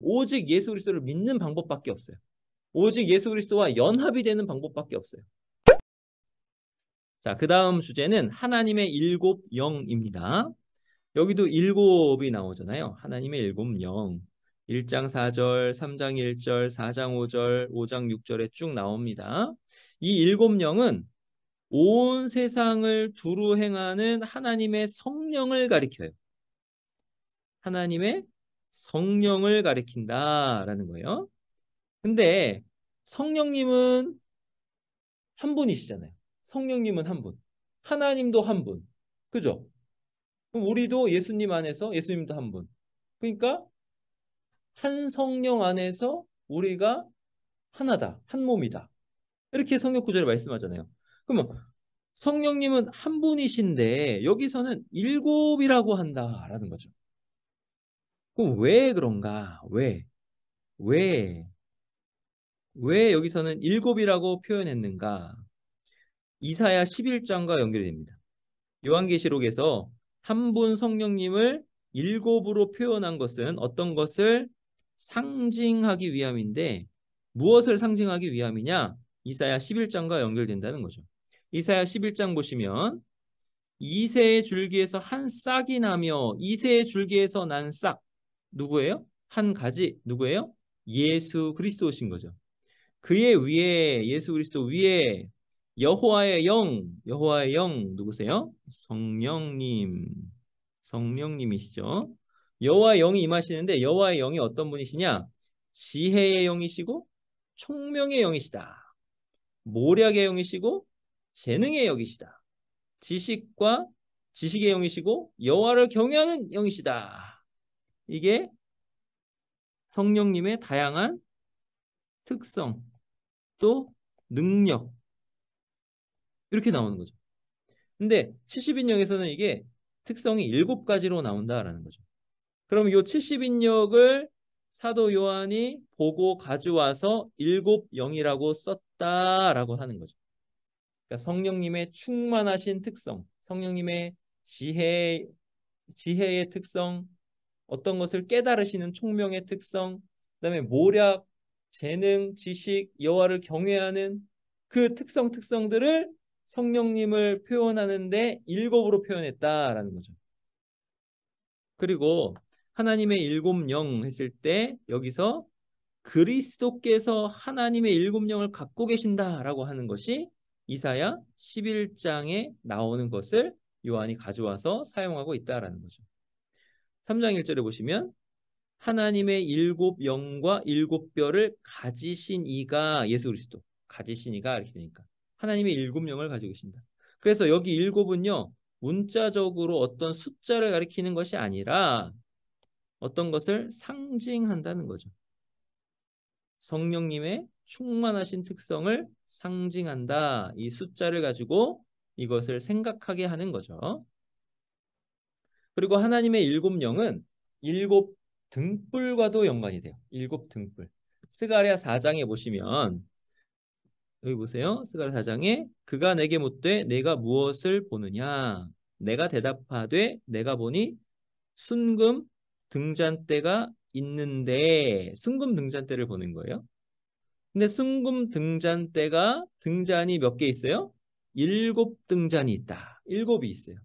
오직 예수 그리스도를 믿는 방법밖에 없어요. 오직 예수 그리스도와 연합이 되는 방법밖에 없어요. 자, 그 다음 주제는 하나님의 일곱 영입니다. 여기도 일곱이 나오잖아요. 하나님의 일곱 영. 1장 4절, 3장 1절, 4장 5절, 5장 6절에 쭉 나옵니다. 이 일곱 영은 온 세상을 두루 행하는 하나님의 성령을 가리켜요. 하나님의 성령을 가리킨다라는 거예요. 근데 성령님은 한 분이시잖아요. 성령님은 한 분. 하나님도 한 분. 그죠? 그럼 우리도 예수님 안에서 예수님도 한 분. 그러니까 한 성령 안에서 우리가 하나다. 한 몸이다. 이렇게 성경 구절에 말씀하잖아요. 그러면 성령님은 한 분이신데 여기서는 일곱이라고 한다라는 거죠. 그럼 왜 그런가? 왜, 왜 여기서는 일곱이라고 표현했는가? 이사야 11장과 연결이 됩니다. 요한계시록에서 한 분 성령님을 일곱으로 표현한 것은 어떤 것을 상징하기 위함인데 무엇을 상징하기 위함이냐? 이사야 11장과 연결된다는 거죠. 이사야 11장 보시면 이새의 줄기에서 한 싹이 나며 이새의 줄기에서 난 싹 누구예요? 한 가지 누구예요? 예수 그리스도신 거죠. 그의 위에 예수 그리스도 위에 여호와의 영 누구세요? 성령님이시죠. 여호와의 영이 임하시는데 여호와의 영이 어떤 분이시냐? 지혜의 영이시고 총명의 영이시다. 모략의 영이시고 재능의 영이시다. 지식의 영이시고 여호와를 경외하는 영이시다. 이게 성령님의 다양한 특성 또 능력 이렇게 나오는 거죠. 근데 70인역에서는 이게 특성이 7가지로 나온다라는 거죠. 그럼 이 70인역을 사도 요한이 보고 가져와서 7영이라고 썼다라고 하는 거죠. 그러니까 성령님의 충만하신 특성, 성령님의 지혜의 특성, 어떤 것을 깨달으시는 총명의 특성, 그다음에 모략, 재능, 지식, 여호와를 경외하는 그 특성들을 성령님을 표현하는데 일곱으로 표현했다라는 거죠. 그리고 하나님의 일곱 영 했을 때 여기서 그리스도께서 하나님의 일곱 영을 갖고 계신다라고 하는 것이 이사야 11장에 나오는 것을 요한이 가져와서 사용하고 있다라는 거죠. 3장 1절에 보시면 하나님의 일곱 영과 일곱 뼈를 가지신 이가 예수 그리스도 가지신 이가 이렇게 되니까 하나님의 일곱 영을 가지고 계신다. 그래서 여기 일곱은요 문자적으로 어떤 숫자를 가리키는 것이 아니라 어떤 것을 상징한다는 거죠. 성령님의 충만하신 특성을 상징한다. 이 숫자를 가지고 이것을 생각하게 하는 거죠. 그리고 하나님의 일곱 영은 일곱 등불과도 연관이 돼요. 일곱 등불. 스가랴 4장에 보시면 여기 보세요. 스가랴 4장에 그가 내게 묻되 내가 무엇을 보느냐? 내가 대답하되 내가 보니 순금 등잔대가 있는데 순금 등잔대를 보는 거예요. 근데 순금 등잔대가 등잔이 몇 개 있어요? 7등잔이 있다. 7이 있어요.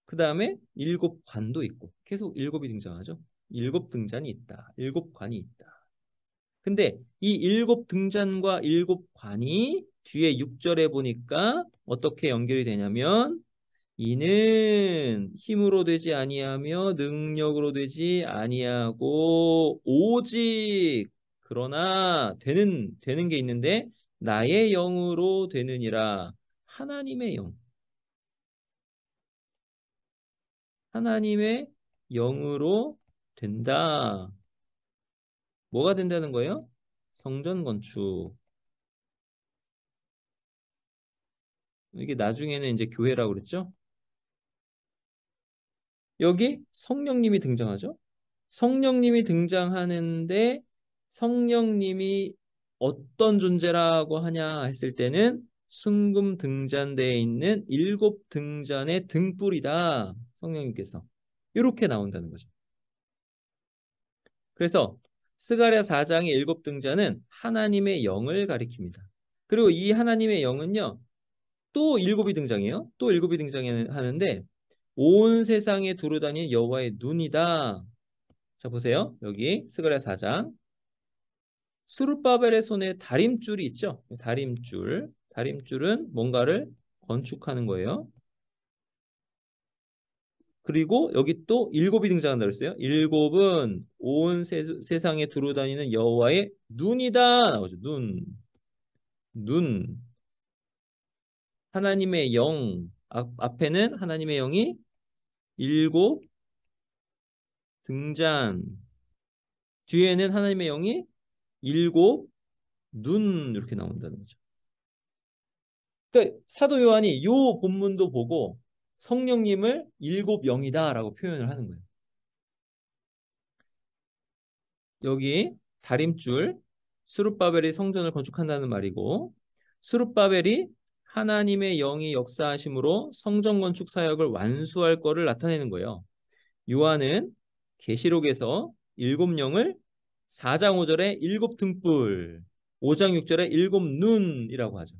그 다음에 7관도 있고 계속 7이 등장하죠. 7등잔이 있다. 7관이 있다. 근데 이 7등잔과 7관이 뒤에 6절에 보니까 어떻게 연결이 되냐면 이는 힘으로 되지 아니하며 능력으로 되지 아니하고 오직 그러나 되는 게 있는데 나의 영으로 되느니라. 하나님의 영. 하나님의 영으로 된다. 뭐가 된다는 거예요? 성전 건축. 이게 나중에는 이제 교회라고 그랬죠? 여기 성령님이 등장하죠? 성령님이 등장하는데 성령님이 어떤 존재라고 하냐 했을 때는 순금 등잔대에 있는 7등잔의 등불이다. 성령님께서. 이렇게 나온다는 거죠. 그래서 스가랴 4장의 일곱 등자는 하나님의 영을 가리킵니다. 그리고 이 하나님의 영은요, 또 일곱이 등장해요. 또 일곱이 등장하는데 온 세상에 두루다니는 여호와의 눈이다. 자, 보세요. 여기 스가랴 4장. 스룹바벨의 손에 다림줄이 있죠. 다림줄. 다림줄은 뭔가를 건축하는 거예요. 그리고 여기 또 일곱이 등장한다 그랬어요. 일곱은 온 세상에 두루다니는 여호와의 눈이다 나오죠. 눈. 눈. 하나님의 영. 앞에는 하나님의 영이 일곱 등잔. 뒤에는 하나님의 영이 일곱 눈 이렇게 나온다는 거죠. 그러니까 사도 요한이 요 본문도 보고 성령님을 일곱 영이다라고 표현을 하는 거예요. 여기 다림줄 스룹바벨이 성전을 건축한다는 말이고 스룹바벨이 하나님의 영이 역사하심으로 성전 건축 사역을 완수할 거를 나타내는 거예요. 요한은 계시록에서 일곱 영을 4장 5절에 일곱 등불, 5장 6절에 일곱 눈이라고 하죠.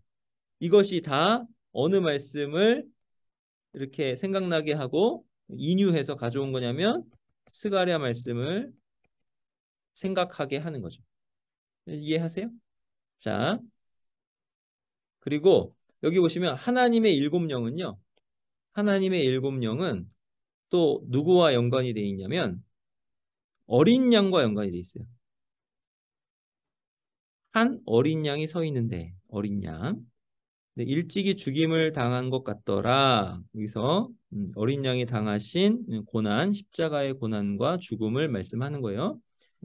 이것이 다 어느 말씀을 이렇게 생각나게 하고 인유해서 가져온 거냐면 스가랴 말씀을 생각하게 하는 거죠. 이해하세요? 자, 그리고 여기 보시면 하나님의 일곱 영은요. 하나님의 일곱 영은 또 누구와 연관이 돼 있냐면 어린 양과 연관이 돼 있어요. 한 어린 양이 서 있는데 어린 양. 일찍이 죽임을 당한 것 같더라. 여기서 어린 양이 당하신 고난, 십자가의 고난과 죽음을 말씀하는 거예요.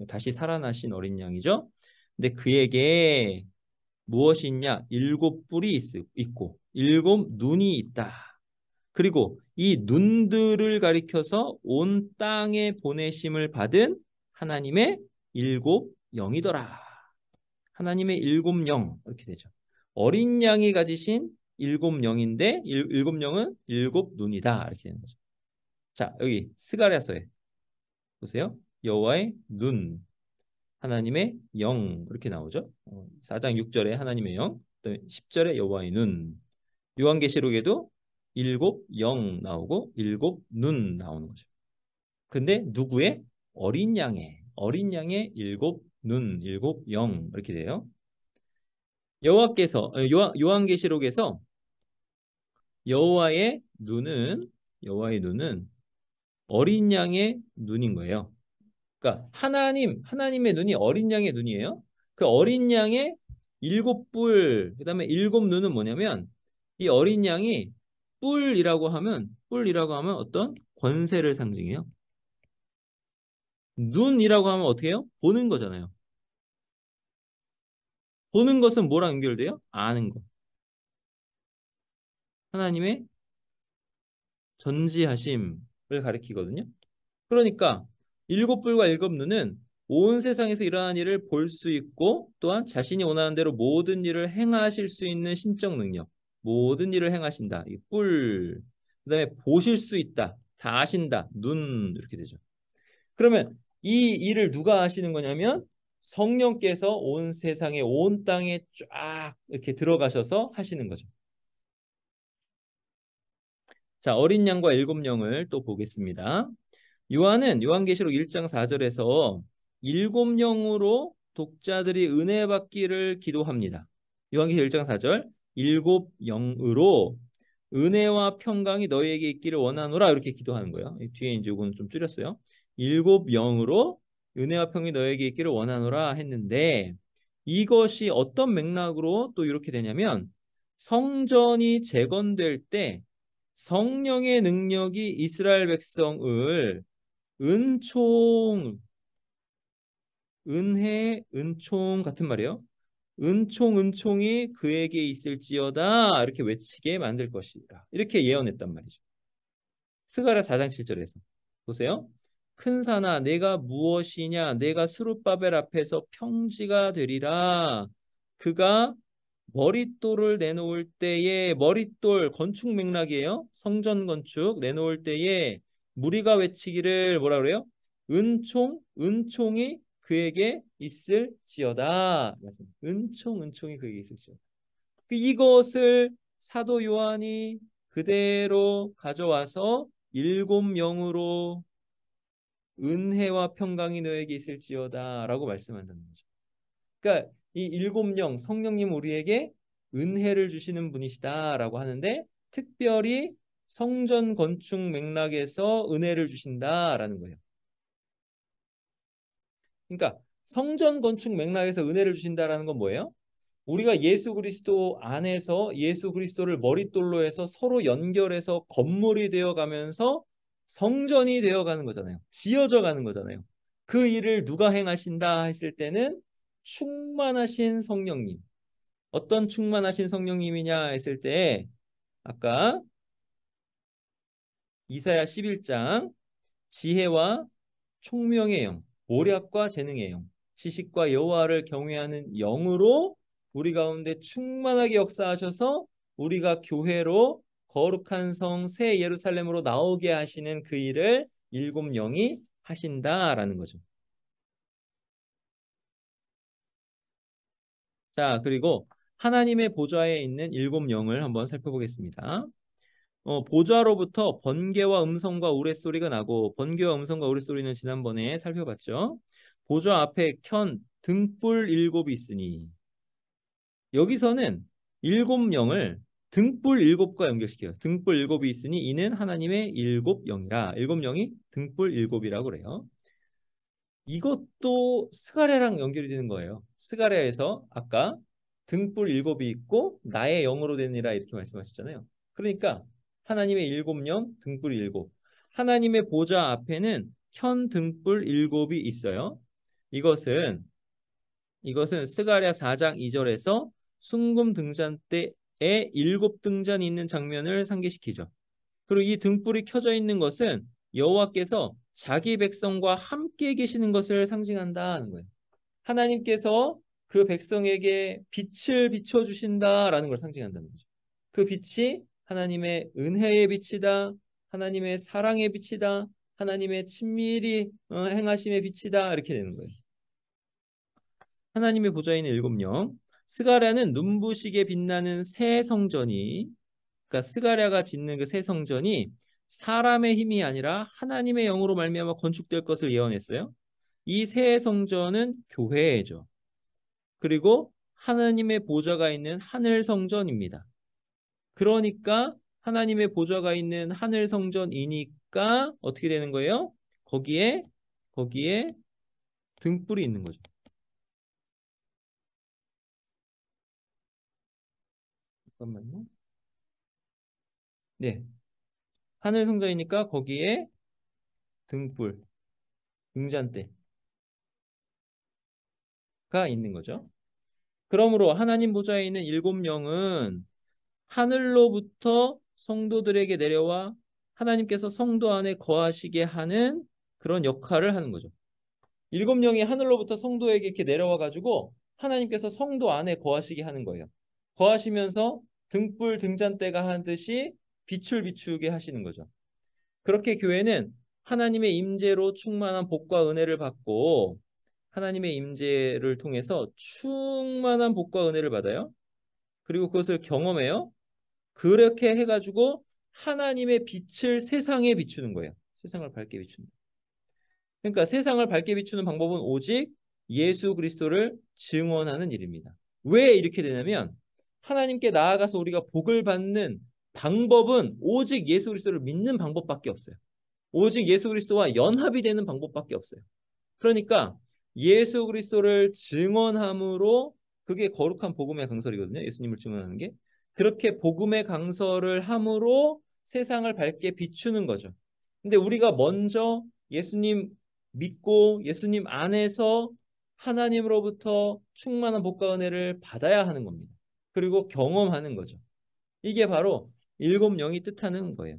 다시 살아나신 어린 양이죠. 근데 그에게 무엇이 있냐? 일곱 뿔이 있고 일곱 눈이 있다. 그리고 이 눈들을 가리켜서 온 땅에 보내심을 받은 하나님의 일곱 영이더라. 하나님의 일곱 영 이렇게 되죠. 어린 양이 가지신 일곱 영인데 일곱 영은 일곱 눈이다 이렇게 되는 거죠. 자, 여기 스가랴서에 보세요. 여호와의 눈, 하나님의 영 이렇게 나오죠. 4장 6절에 하나님의 영, 또 10절에 여호와의 눈. 요한계시록에도 일곱 영 나오고 일곱 눈 나오는 거죠. 근데 누구의? 어린 양의 일곱 눈, 일곱 영 이렇게 돼요. 여호와께서 요한계시록에서 여호와의 눈은 어린 양의 눈인 거예요. 그러니까 하나님의 눈이 어린 양의 눈이에요. 그 어린 양의 일곱 뿔, 그다음에 일곱 눈은 뭐냐면 이 어린 양이 뿔이라고 하면 어떤 권세를 상징해요. 눈이라고 하면 어떻게 해요? 보는 거잖아요. 보는 것은 뭐랑 연결돼요? 아는 것. 하나님의 전지하심을 가리키거든요. 그러니까 일곱 뿔과 일곱 눈은 온 세상에서 일어나는 일을 볼 수 있고 또한 자신이 원하는 대로 모든 일을 행하실 수 있는 신적 능력. 모든 일을 행하신다. 이 뿔. 그다음에 보실 수 있다. 다 아신다. 눈 이렇게 되죠. 그러면 이 일을 누가 하시는 거냐면 성령께서 온 세상에 온 땅에 쫙 이렇게 들어가셔서 하시는 거죠. 자, 어린 양과 일곱 영을 또 보겠습니다. 요한은 요한계시록 1장 4절에서 일곱 영으로 독자들이 은혜 받기를 기도합니다. 요한계시록 1장 4절 일곱 영으로 은혜와 평강이 너희에게 있기를 원하노라 이렇게 기도하는 거예요. 뒤에 이제 이거는 좀 줄였어요. 일곱 영으로 은혜와 평이 너희에게 있기를 원하노라 했는데 이것이 어떤 맥락으로 또 이렇게 되냐면 성전이 재건될 때 성령의 능력이 이스라엘 백성을 은총, 은혜, 은총 같은 말이에요. 은총이 그에게 있을지어다 이렇게 외치게 만들 것이라 이렇게 예언했단 말이죠. 스가랴 4장 7절에서 보세요. 큰 산아 내가 무엇이냐 내가 스룹바벨 앞에서 평지가 되리라. 그가 머릿돌을 내놓을 때에 머릿돌 건축 맥락이에요. 성전 건축 내놓을 때에 무리가 외치기를 뭐라 그래요? 은총이 그에게 있을지어다. 은총이 그에게 있을지어다. 이것을 사도 요한이 그대로 가져와서 일곱 영으로 은혜와 평강이 너에게 있을지어다 라고 말씀한다는 거죠. 그러니까 이 일곱 영, 성령님 우리에게 은혜를 주시는 분이시다라고 하는데 특별히 성전 건축 맥락에서 은혜를 주신다라는 거예요. 그러니까 성전 건축 맥락에서 은혜를 주신다라는 건 뭐예요? 우리가 예수 그리스도 안에서 예수 그리스도를 머릿돌로 해서 서로 연결해서 건물이 되어가면서 성전이 되어가는 거잖아요. 지어져 가는 거잖아요. 그 일을 누가 행하신다 했을 때는 충만하신 성령님. 어떤 충만하신 성령님이냐 했을 때 아까 이사야 11장 지혜와 총명의 영, 모략과 재능의 영, 지식과 여호와를 경외하는 영으로 우리 가운데 충만하게 역사하셔서 우리가 교회로 거룩한 성 새 예루살렘으로 나오게 하시는 그 일을 일곱 영이 하신다라는 거죠. 자, 그리고 하나님의 보좌에 있는 일곱 영을 한번 살펴보겠습니다. 보좌로부터 번개와 음성과 우레소리가 나고 번개와 음성과 우레소리는 지난번에 살펴봤죠. 보좌 앞에 켠 등불 일곱이 있으니 여기서는 일곱 영을 등불 일곱과 연결시켜요. 등불 일곱이 있으니 이는 하나님의 일곱 영이라. 일곱 영이 등불 일곱이라고 그래요. 이것도 스가랴랑 연결이 되는 거예요. 스가랴에서 아까 등불 일곱이 있고 나의 영으로 되니라 이렇게 말씀하셨잖아요. 그러니까 하나님의 일곱 영, 등불 일곱. 하나님의 보좌 앞에는 켠 등불 일곱이 있어요. 이것은 스가랴 4장 2절에서 순금 등잔 때에 일곱 등잔이 있는 장면을 상기시키죠. 그리고 이 등불이 켜져 있는 것은 여호와께서 자기 백성과 함께 계시는 것을 상징한다는 거예요. 하나님께서 그 백성에게 빛을 비춰주신다라는 걸 상징한다는 거죠. 그 빛이 하나님의 은혜의 빛이다. 하나님의 사랑의 빛이다. 하나님의 친밀히 행하심의 빛이다. 이렇게 되는 거예요. 하나님의 보좌에 있는 일곱 영. 스가랴는 눈부시게 빛나는 새 성전이 그러니까 스가랴가 짓는 그 새 성전이 사람의 힘이 아니라 하나님의 영으로 말미암아 건축될 것을 예언했어요. 이 새 성전은 교회죠. 그리고 하나님의 보좌가 있는 하늘 성전입니다. 그러니까 하나님의 보좌가 있는 하늘 성전이니까 어떻게 되는 거예요? 거기에 등불이 있는 거죠. 잠깐만요. 네. 하늘 성전이니까 거기에 등불, 등잔대가 있는 거죠. 그러므로 하나님 보좌에 있는 일곱 영은 하늘로부터 성도들에게 내려와 하나님께서 성도 안에 거하시게 하는 그런 역할을 하는 거죠. 일곱 영이 하늘로부터 성도에게 이렇게 내려와 가지고 하나님께서 성도 안에 거하시게 하는 거예요. 거하시면서 등불 등잔대가 하듯이 빛을 비추게 하시는 거죠. 그렇게 교회는 하나님의 임재로 충만한 복과 은혜를 받고 하나님의 임재를 통해서 충만한 복과 은혜를 받아요. 그리고 그것을 경험해요. 그렇게 해가지고 하나님의 빛을 세상에 비추는 거예요. 세상을 밝게 비추는. 그러니까 세상을 밝게 비추는 방법은 오직 예수 그리스도를 증언하는 일입니다. 왜 이렇게 되냐면 하나님께 나아가서 우리가 복을 받는 방법은 오직 예수 그리스도를 믿는 방법밖에 없어요. 오직 예수 그리스도와 연합이 되는 방법밖에 없어요. 그러니까 예수 그리스도를 증언함으로 그게 거룩한 복음의 강설이거든요. 예수님을 증언하는 게. 그렇게 복음의 강설을 함으로 세상을 밝게 비추는 거죠. 근데 우리가 먼저 예수님 믿고 예수님 안에서 하나님으로부터 충만한 복과 은혜를 받아야 하는 겁니다. 그리고 경험하는 거죠. 이게 바로 일곱 영이 뜻하는 거예요.